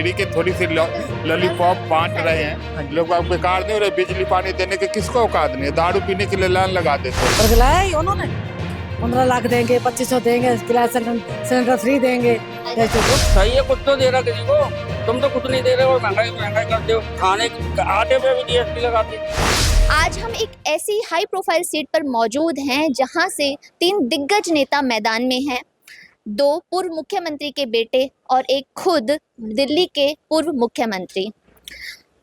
Free की थोड़ी सी lollipop बांट रहे हैं, लोग बेकार नहीं हो रहे। बिजली पानी देने के किसको औकात नहीं है, दारू पीने के लिए लाइन लगा देते हैं। बदलाया ही उन्होंने 15 लाख देंगे, 2500 देंगे, गैस सिलेंडर फ्री देंगे। सही है, कुछ तो दे रहा किसी को, तुम तो कुछ नहीं दे रहे हो, महंगाई करते हो, खाने आटे पे भी जीएसटी लगाते हो। आज हम एक ऐसी हाई प्रोफाइल सीट पर मौजूद हैं जहां से 3 दिग्गज नेता मैदान में हैं। 2 पूर्व मुख्यमंत्री के बेटे और एक खुद दिल्ली के पूर्व मुख्यमंत्री।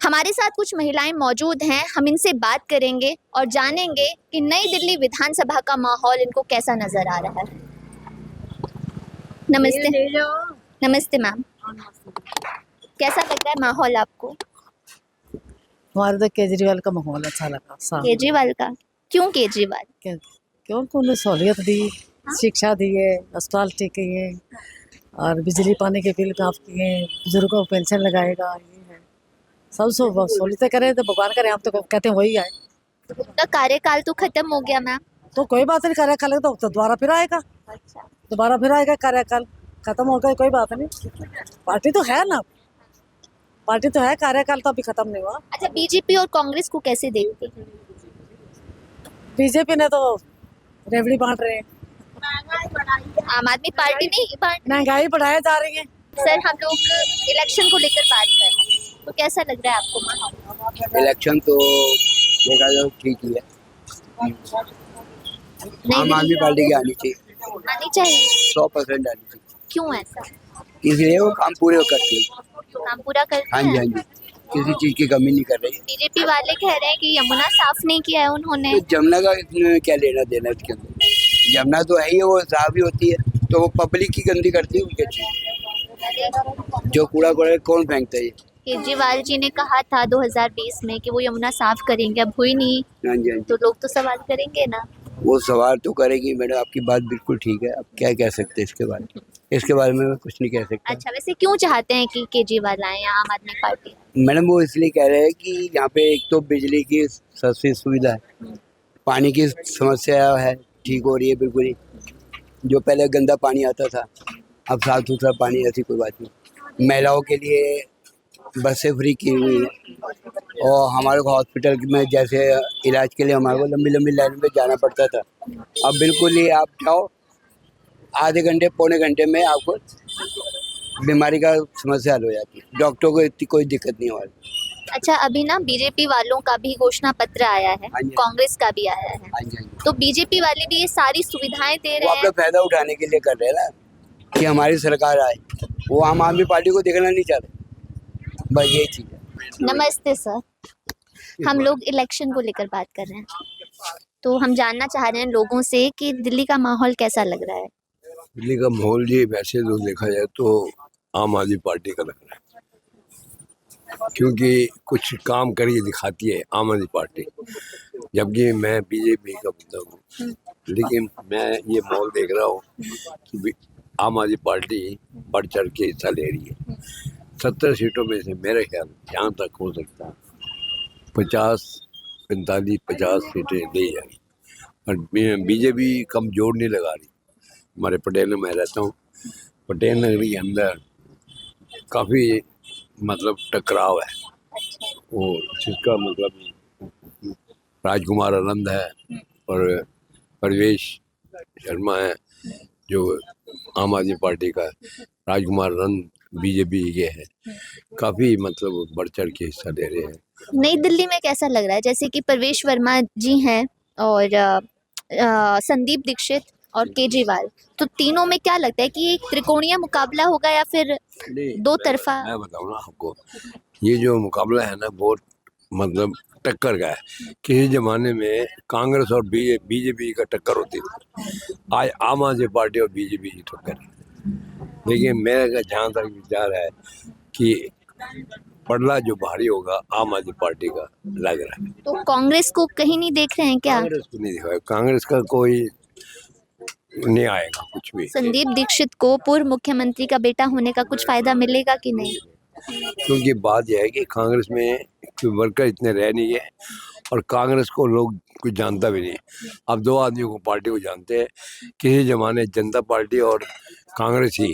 हमारे साथ कुछ महिलाएं मौजूद हैं, हम इनसे बात करेंगे और जानेंगे कि नई दिल्ली विधानसभा का माहौल इनको कैसा नजर आ रहा है। नमस्ते। नमस्ते मैम, कैसा लग रहा है माहौल आपको? हमारे तो केजरीवाल का माहौल अच्छा लगा। केजरीवाल का? क्यों केजरीवाल? क्यों उन्होंने सहूलियत दी, शिक्षा दी है, अस्पताल ठीक किए, और बिजली पानी के बिल माफ किए, बुजुर्गों को पेंशन लगाएगा, ये है सब सहूलियतें करे तो भगवान करे। आप तो कहते हैं वही आए। उनका कार्यकाल तो खत्म हो गया मैम। तो कोई बात नहीं, कार्यकाल तो दोबारा फिर आएगा। अच्छा, दोबारा फिर आएगा, कार्यकाल खत्म हो गया, कोई बात नहीं। पार्टी तो है ना, पार्टी तो है, कार्यकाल तो अभी खत्म नहीं हुआ। अच्छा, बीजेपी और कांग्रेस को कैसे देखते हैं? बीजेपी ने तो रेवड़ी बांट रहे हैं, आम आदमी पार्टी नहीं बांट। महंगाई बढ़ाई जा रही है। सर, हम लोग इलेक्शन को लेकर बात कर रहे हैं, तो कैसा लग रहा है आपको माहौल? इलेक्शन तो देखा जाए ठीक ही है। आम आदमी पार्टी की आनी चाहिए, 100% आनी चाहिए। क्यों ऐसा? इसलिए वो काम पूरे करती है। तो काम पूरा करते हाँ जी, हाँ हैं। जी, किसी चीज की कमी नहीं कर रही। बीजेपी वाले कह रहे हैं कि यमुना साफ नहीं किया है उन्होंने। तो जमुना का इसमें क्या लेना देना इसके अंदर? जमुना तो है ही है, वो साफ ही होती है, तो वो पब्लिक की गंदी करती है उनकी चीज। जो कूड़ा कौन फेंकता है? केजरीवाल जी ने कहा था 2020 में कि वो यमुना साफ करेंगे, अब हुई नहीं। हाँ जी, हाँ जी। तो लोग तो सवाल करेंगे ना। वो सवाल तो करेगी मैडम, आपकी बात बिल्कुल ठीक है। अब क्या कह सकते हैं इसके बारे में? इसके बारे में मैं कुछ नहीं कह सकता। अच्छा, वैसे क्यों चाहते हैं कि केजरीवाल आए या आम आदमी पार्टी? मैडम वो इसलिए कह रहे हैं कि यहाँ पे एक तो बिजली की सस्ती सुविधा है, पानी की समस्या है, ठीक हो रही है बिल्कुल ही। जो पहले गंदा पानी आता था, अब साफ सुथरा पानी, ऐसी कोई बात नहीं। महिलाओं के लिए बसें फ्री की हुई है, और हमारे को हॉस्पिटल में जैसे इलाज के लिए हमारे को लंबी लंबी लाइन में जाना पड़ता था, अब बिल्कुल ही आप जाओ, आधे घंटे पौने घंटे में आपको बीमारी का समस्या हल हो जाती है। डॉक्टर को इतनी कोई दिक्कत नहीं हो रही। अच्छा, अभी ना बीजेपी वालों का भी घोषणा पत्र आया है, हाँ जी। कांग्रेस का भी आया है। हाँ जी, हाँ जी। तो बीजेपी वाले भी ये सारी सुविधाएं दे वो रहे अपना हैं। फायदा उठाने के लिए कर रहे हैं ना, कि हमारी सरकार आए। वो आम आदमी पार्टी को देखना नहीं चाहते, बस यही चीज़ है। नमस्ते सर, हम लोग इलेक्शन को लेकर बात कर रहे हैं, तो हम जानना चाह रहे हैं लोगों से कि दिल्ली का माहौल कैसा लग रहा है। दिल्ली का माहौल जी वैसे तो देखा जाए तो आम आदमी पार्टी का लग रहा है, क्योंकि कुछ काम करके दिखाती है आम आदमी पार्टी, जबकि मैं बीजेपी का बंदा हूँ। लेकिन मैं ये माहौल देख रहा हूँ कि आम आदमी पार्टी बढ़ चढ़ के हिस्सा ले रही है। 70 सीटों में से मेरे ख्याल जहाँ तक हो सकता है 50 सीटें ले जाएगी, और बीजेपी कम जोर नहीं लगा रही। हमारे पटेल में मैं रहता हूँ, पटेल नगरी के अंदर काफ़ी मतलब टकराव है, वो जिसका मतलब राजकुमार आनंद है और परवेश शर्मा है जो आम आदमी पार्टी का, राजकुमार आनंद बीजेपी के है, काफ़ी मतलब बढ़ चढ़ के हिस्सा ले रहे हैं। नई दिल्ली में कैसा लग रहा है? जैसे कि परवेश वर्मा जी हैं और संदीप दीक्षित और केजरीवाल, तो तीनों में क्या लगता है कि एक त्रिकोणीय मुकाबला होगा या फिर दो तरफा? मैं बताऊँ ना आपको, ये जो मुकाबला है ना बहुत मतलब टक्कर का है। किसी जमाने में कांग्रेस और बीजेपी का टक्कर होती थी, आज आम आदमी पार्टी और बीजेपी की टक्कर है। लेकिन मेरा जहाँ तक विचार है कि पड़ला जो भारी होगा आम आदमी पार्टी का लग रहा है। तो कांग्रेस को कहीं नहीं देख रहे हैं क्या? कांग्रेस को नहीं दिखा, कांग्रेस का कोई नहीं आएगा कुछ भी। संदीप दीक्षित को पूर्व मुख्यमंत्री का बेटा होने का कुछ फायदा मिलेगा कि नहीं? क्योंकि बात यह है कि कांग्रेस में वर्कर इतने रह नहीं है, और कांग्रेस को लोग कुछ जानता भी नहीं। अब 2 आदमियों को पार्टी को जानते हैं, किसी जमाने जनता पार्टी और कांग्रेस ही।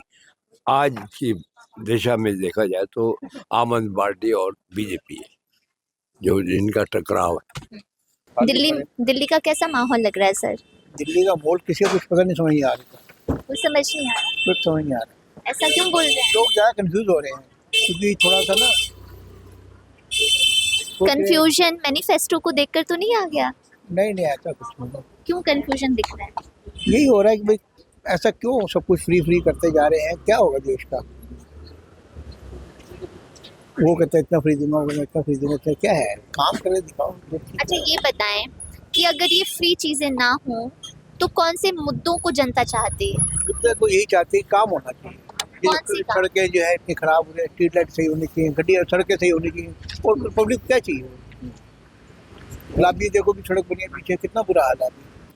आज की दिशा में देखा जाए तो आम आदमी पार्टी और बीजेपी है जो जिनका टकराव है। दिल्ली का कैसा माहौल लग रहा है सर? दिल्ली का वोट किसी को कुछ पता नहीं, समझ नहीं आ रहा, कुछ समझ नहीं आ रहा, कुछ समझ नहीं आ रहा। ऐसा क्यों बोल रहे हैं? लोग ज़्यादा कंफ्यूज हो रहे हैं क्योंकि थोड़ा सा ना कंफ्यूजन मैनिफेस्टो को देखकर तो नहीं आ गया? नहीं ऐसा कुछ नहीं। क्यों कंफ्यूजन दिख रहा है? यही हो रहा है कि भाई ऐसा क्यों सब कुछ फ्री करते जा रहे हैं, क्या होगा देश का? वो कहते हैं इतना फ्री दूंगा, वो इतना फ्री दूंगा, तो क्या है, काम करे दिखाओ। अच्छा ये बताएं कि अगर ये फ्री चीजें ना हो तो कौन से मुद्दों को जनता चाहती है? मुद्दा तो यही चाहते हैं, काम होना चाहिए। कौन सी काम? सड़कें जो है इतनी खराब हो रही है, स्ट्रीट लाइट सही होनी चाहिए, गड्डी सड़कें सही होनी चाहिए, और पब्लिक क्या चाहिए? गुलाबी देखो भी सड़क बनी है पीछे, कितना बुरा हाल है।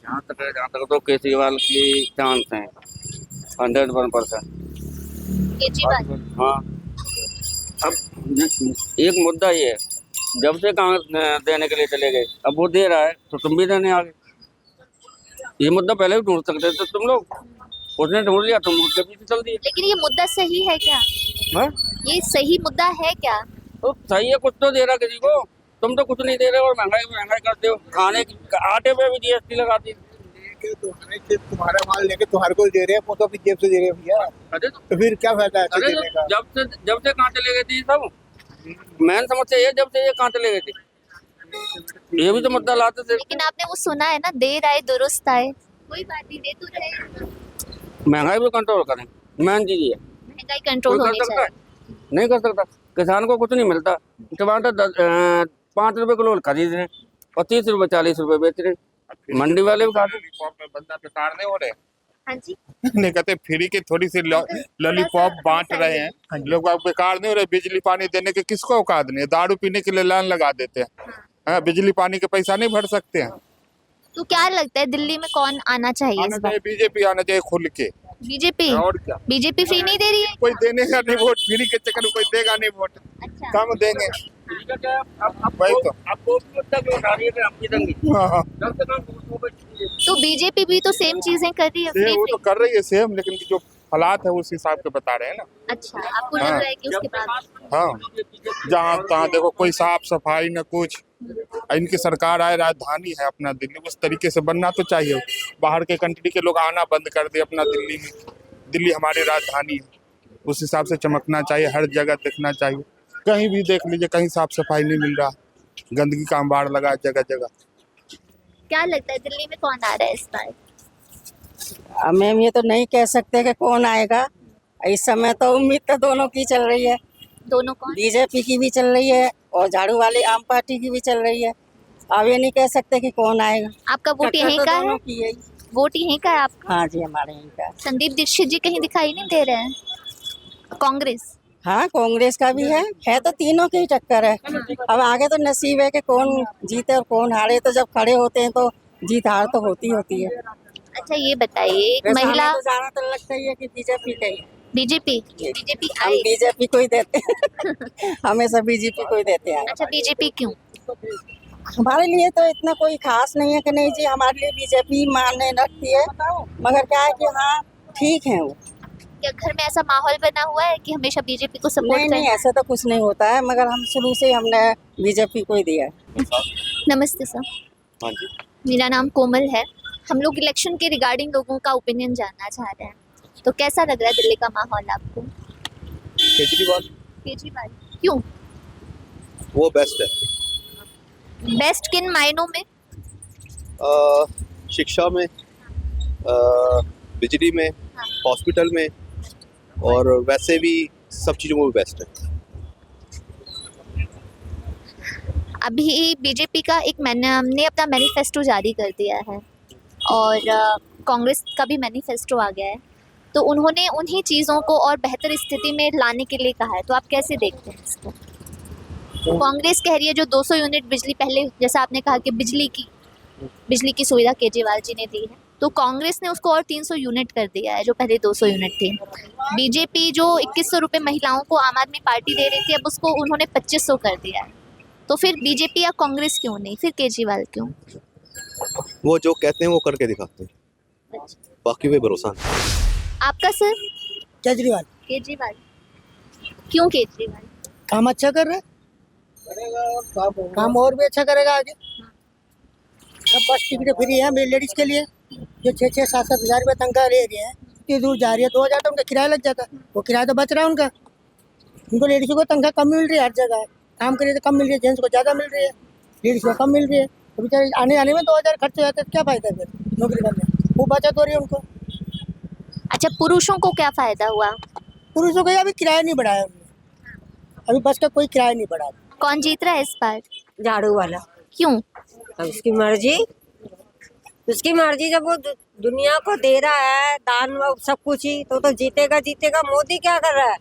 जहाँ तक तो केजरीवाल की चांस है 100%। केजरीवाल? हाँ, अब एक मुद्दा ये है, जब से कांग्रेस देने के लिए चले गए, अब वो दे रहा है तो तुम भी देने आ गए। ये मुद्दा पहले भी ढूंढ सकते थे तुम लोग, उसने ढूंढ लिया, तुम उसके पीछे चल दिए। लेकिन ये मुद्दा सही है क्या? हाँ? ये सही मुद्दा है क्या? तो सही है, कुछ तो दे रहा किसी को, तुम तो कुछ नहीं दे रहे और महंगाई करते हो। खाने आटे पे भी जीएसटी लगाती है। तुम्हारा माल लेके तुम्हारे को दे रहे हैं, वो तो अपनी जेब से दे रहे हैं भैया, अरे तो फिर क्या फायदा है ऐसे अरे देने का? जब से कहाँ चले गए थे सब, मेन समस्या ये, जब से ये कहाँ चले गए थे, ये भी तो मुद्दा लाते थे। लेकिन आपने वो सुना है ना, देर आए दुरुस्त आए, कोई बात नहीं, दे तो रहे। महंगाई भी कंट्रोल करें, मेन चीज ये। महंगाई कंट्रोल कोई होनी कर सकता चाहिए। है? नहीं कर सकता। किसान को कुछ नहीं मिलता, टमाटर 5 रुपए किलो खरीद रहे और 30 रुपए 40 रुपए बेच रहे, मंडी वाले भी खाते। लॉलीपॉप में बंदा बेकार नहीं हो रहे। हाँ जी, नहीं कहते फ्री की थोड़ी सी लॉलीपॉप बांट रहे हैं, लोग बेकार नहीं हो रहे। बिजली पानी देने के किसको औकात नहीं है, दारू पीने के लिए लाइन लगा देते हैं। हाँ, बिजली पानी के पैसा नहीं भर सकते हैं। तो क्या लगता है दिल्ली में कौन आना चाहिए आना इस बार? चाहिए बीजेपी, आना चाहिए खुल के। बीजेपी? और क्या, बीजेपी फ्री नहीं दे रही है? कोई देने का नहीं वोट, फ्री के चक्कर में कोई देगा नहीं वोट, अच्छा, कम देंगे। वही तो। हाँ, तो बीजेपी भी तो सेम चीजें कर रही है, फ्री वो फ्री। तो कर रही है सेम, लेकिन जो हालात है उस हिसाब के बता रहे हैं ना। अच्छा, आपको लग रहा है कि उसके बाद? हाँ, जहाँ तहाँ देखो कोई साफ सफाई न कुछ। इनकी सरकार आए, राजधानी है अपना दिल्ली, उस तरीके से बनना तो चाहिए। बाहर के कंट्री के लोग आना बंद कर दे अपना दिल्ली में। दिल्ली हमारी राजधानी है, उस हिसाब से चमकना चाहिए, हर जगह देखना चाहिए। कहीं भी देख लीजिए, कहीं साफ सफाई नहीं मिल रहा, गंदगी का अंबार लगा जगह जगह। क्या लगता है दिल्ली में कौन आ रहा है इस बार? अब मैम ये तो नहीं कह सकते कि कौन आएगा। इस समय तो उम्मीद तो दोनों की चल रही है, दोनों कौन? बीजेपी की भी चल रही है और झाड़ू वाली आम पार्टी की भी चल रही है। अब ये नहीं कह सकते कि कौन आएगा। आपका वोट टक्कर यहीं तो का दोनों है? की है। वोट यहीं का है आपका? हाँ जी, हमारे यहीं का। संदीप दीक्षित जी कहीं दिखाई नहीं दे रहे हैं? कांग्रेस? हाँ, कांग्रेस का भी है तो तीनों की ही टक्कर है। अब आगे तो नसीब है कि कौन जीते और कौन हारे, तो जब खड़े होते हैं तो जीत हार तो होती है। अच्छा ये बताइए, एक वैसे महिला, हमें तो ज्यादा तो लगता ही है कि बीजेपी का ही। बीजेपी हम आई? बीजेपी को ही देते हैं हमेशा बीजेपी को ही देते हैं। अच्छा, बीजेपी क्यों? हमारे लिए तो इतना कोई खास नहीं है कि नहीं जी, हमारे लिए बीजेपी मायने रखती है, मगर क्या है कि हाँ ठीक है वो। क्या घर में ऐसा माहौल बना हुआ है कि हमेशा बीजेपी को सपोर्ट नहीं, करें? ऐसा तो कुछ नहीं होता है, मगर हम शुरू से हमने बीजेपी को ही दिया है। नमस्ते सर। हाँ जी। मेरा नाम कोमल है। हम लोग इलेक्शन के रिगार्डिंग लोगों का ओपिनियन जानना चाह रहे हैं, तो कैसा लग रहा है दिल्ली का माहौल आपको? केजरीवाल क्यों? वो बेस्ट है। बेस्ट किन मायनों में? शिक्षा में, बिजली में, हॉस्पिटल में, और वैसे भी सब चीज़ों में बेस्ट है। अभी बीजेपी का एक हमने अपना मैनिफेस्टो जारी कर दिया है और कांग्रेस का भी मैनिफेस्टो आ गया है, तो उन्होंने उन्हीं चीज़ों को और बेहतर स्थिति में लाने के लिए कहा है, तो आप कैसे देखते हैं इसको? कांग्रेस कह रही है जो 200 यूनिट बिजली, पहले जैसा आपने कहा कि बिजली की सुविधा केजरीवाल जी ने दी है, तो कांग्रेस ने उसको और 300 यूनिट कर दिया है, जो पहले 200 यूनिट थी। बीजेपी जो 2100 रुपये महिलाओं को आम आदमी पार्टी दे रही थी, अब उसको उन्होंने 2500 कर दिया है। तो फिर बीजेपी या कांग्रेस क्यों नहीं, फिर केजरीवाल क्यों? वो जो कहते हैं वो करके दिखाते हैं, बाकी पे भरोसा नहीं। आपका सर? केजरीवाल। केजरीवाल क्यों केजरीवाल? काम अच्छा कर रहा है, काम और भी अच्छा करेगा आगे। अब बस टिकट फ्री है मेरी लेडीज के लिए, जो 6-7 हज़ार रुपये तनख्वाह ले रही है, इतनी दूर जा रही है, 2 हज़ार तो उनका किराया लग जाता है, वो किराया तो बच रहा है उनका। उनको लेडीज़ को तनख्वाह कम मिल रही है हर जगह, काम करिए तो कम मिल रही है, जेंट्स को ज़्यादा मिल रही है, लेडीज़ को कम मिल रही है। तो बेचारे आने में 2 हज़ार खर्च हो जाता है, क्या फ़ायदा फिर नौकरी करने, वो बचत हो रही है उनको। अच्छा, पुरुषों को क्या फायदा हुआ? पुरुषों को अभी किराया नहीं बढ़ाया उन्होंने, अभी बस का कोई किराया नहीं बढ़ा। कौन जीत रहा है इस बार? झाड़ू वाला। क्यों? अब उसकी मर्जी, जब वो दुनिया को दे रहा है दान व सब कुछ ही, तो जीतेगा। मोदी क्या कर रहा है?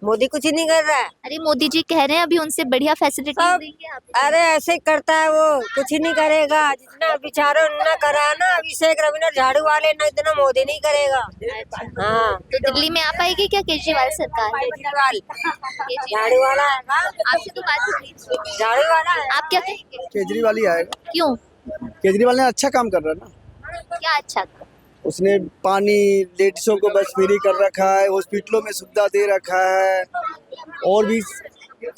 मोदी कुछ ही नहीं कर रहा है। अरे मोदी जी कह रहे हैं अभी उनसे बढ़िया फैसिलिटी अब- देंगे आप। अरे ऐसे ही करता है वो, कुछ ही नहीं करेगा। जितना बिचारों ने करा है ना अभिषेक रविंद्र झाड़ू वाले ने, इतना मोदी नहीं करेगा। हाँ, तो दिल्ली में आ पाएगी क्या केजरीवाल सरकार? केजरीवाल झाड़ू वाला है ना, आपसे तो बात हो रही। झाड़ू वाला है। आप क्या कहेंगे? केजरीवाल ही आएगा। क्यों? केजरीवाल ने अच्छा काम कर रहा है ना, क्या अच्छा था? उसने पानी लेडीजों को बस फ्री कर रखा है, हॉस्पिटलों में सुविधा दे रखा है, और भी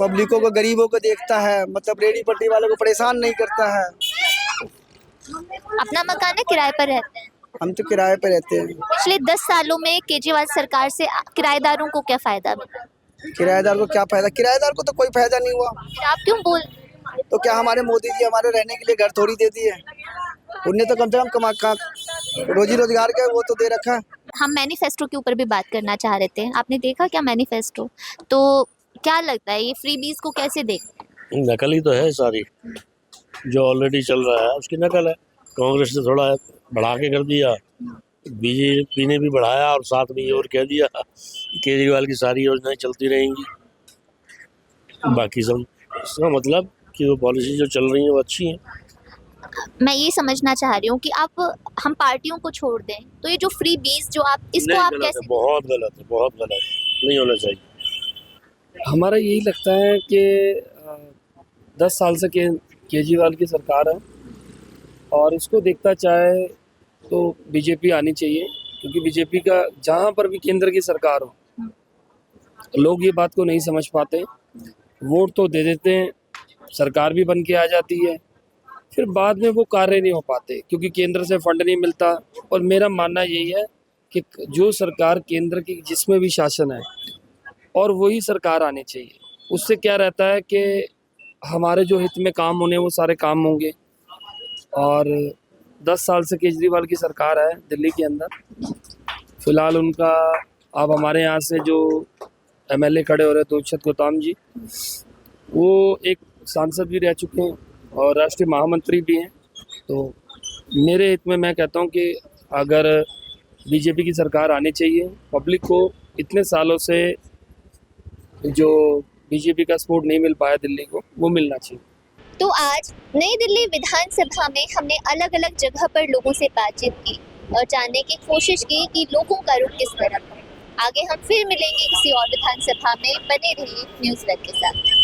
पब्लिकों को, गरीबों को देखता है, मतलब रेडी पट्टी वालों को परेशान नहीं करता है। अपना मकान है, किराए पर रहते हैं? हम तो किराए पे रहते हैं। पिछले 10 सालों में केजरीवाल सरकार से किराएदारों को क्या फायदा मिला? किराएदार को क्या फायदा? किराएदार को तो कोई फायदा नहीं हुआ। फिर आप क्यों बोल रहे हैं? तो क्या हमारे मोदी जी हमारे रहने के लिए घर थोड़ी दे दिए, उनने तो कम से कम रोजी रोजगार का वो तो दे रखा है। हम मैनिफेस्टो के ऊपर भी बात करना चाह रहे थे, आपने देखा क्या मैनिफेस्टो? तो क्या लगता है ये फ्रीबीज को कैसे देखते हैं? नकल ही तो है सारी, जो ऑलरेडी चल रहा है उसकी नकल है। कांग्रेस ने थोड़ा बढ़ा के कर दिया, बीजेपी ने भी बढ़ाया, और साथ में ये और कह दिया केजरीवाल की सारी योजनाएं चलती रहेंगी। बाकी सब इसका मतलब कि वो पॉलिसी जो चल रही है वो अच्छी है। मैं ये समझना चाह रही हूँ कि हम पार्टियों को छोड़ दें, तो ये जो फ्री बीज जो आप इसको नहीं, आप गलत कैसे? है, बहुत गलत है, बहुत गलत है, नहीं होना चाहिए। हमारा यही लगता है कि 10 साल से केजरीवाल की सरकार है, और इसको देखता चाहे तो बीजेपी आनी चाहिए, क्योंकि बीजेपी का जहाँ पर भी केंद्र की सरकार हो, लोग ये बात को नहीं समझ पाते, वोट तो दे देते हैं, सरकार भी बन के आ जाती है, फिर बाद में वो कार्य नहीं हो पाते क्योंकि केंद्र से फंड नहीं मिलता। और मेरा मानना यही है कि जो सरकार केंद्र की जिसमें भी शासन है, और वही सरकार आनी चाहिए। उससे क्या रहता है कि हमारे जो हित में काम होने वो सारे काम होंगे। और 10 साल से केजरीवाल की सरकार है दिल्ली के अंदर। फिलहाल उनका, अब हमारे यहाँ से जो एमएलए खड़े हो रहे हैं तुलसीराम गौतम जी, वो एक सांसद भी रह चुके हैं और राष्ट्रीय महामंत्री भी हैं। तो मेरे हित में मैं कहता हूँ कि अगर बीजेपी की सरकार आनी चाहिए, पब्लिक को इतने सालों से जो बीजेपी का सपोर्ट नहीं मिल पाया दिल्ली को, वो मिलना चाहिए। तो आज नई दिल्ली विधानसभा में हमने अलग अलग जगह पर लोगों से बातचीत की और जानने की कोशिश की कि लोगों का रुख किस तरफ है। आगे हम फिर मिलेंगे किसी और विधानसभा में, बने रहिए न्यूज़ वेब के साथ।